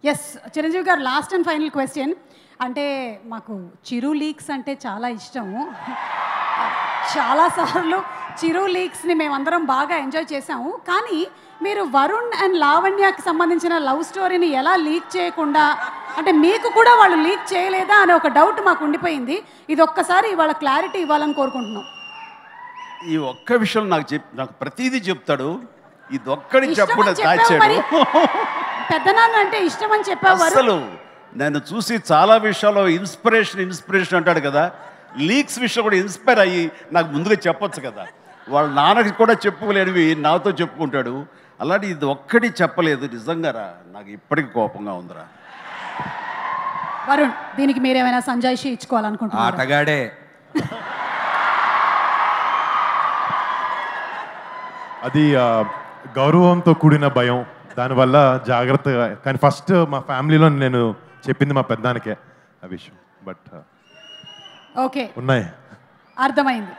Yes Chiranjeevi గారు, last and final question. అంటే మాకు చిరు లీక్స్ అంటే చాలా ఇష్టము. చాలాసార్లు చిరు లీక్స్ని మేమందరం బాగా ఎంజాయ్ చేసాము. కానీ మీరు వరుణ్ అండ్ లావణ్యకి సంబంధించిన లవ్ స్టోరీని ఎలా లీక్ చేయకుండా, అంటే మీకు కూడా వాళ్ళు లీక్ చేయలేదా అనే ఒక డౌట్ మాకు ఉండిపోయింది. ఇది ఒక్కసారి ఇవాళ క్లారిటీ ఇవ్వాలని కోరుకుంటున్నాం. ఈ ఒక్క విషయం నాకు ప్రతిదీ చెప్తాడు. ఇది ఒక్కడి చెప్పకుండా దాచాడు. పెద్దనాన్న అంటే ఇష్టం అని చెప్పావు. అసలు నేను చూసి చాలా విషయాల్లో ఇన్స్పిరేషన్ అంటాడు కదా, లీక్స్ విషయం కూడా ఇన్స్పైర్ అయ్యి నాకు ముందుగా చెప్పొచ్చు కదా. వాళ్ళ నాన్నకి కూడా చెప్పుకోలేనివి నాతో చెప్పుకుంటాడు. అలాంటి ఇది ఒక్కటి చెప్పలేదు. నిజంగా రా, నాకు ఇప్పటికి కోపంగా ఉందిరా. వరుణ్, దీనికి మీరేమైనా సంజాయిషి ఇచ్చుకోవాలనుకుంటున్నారా? ఆటగాడే. అది గౌరవంతో కూడిన భయం, దానివల్ల జాగ్రత్తగా. కానీ ఫస్ట్ మా ఫ్యామిలీలో నేను చెప్పింది మా పెద్దానికే ఆ విషయం. బట్ ఓకే, ఉన్నాయి, అర్థమైంది.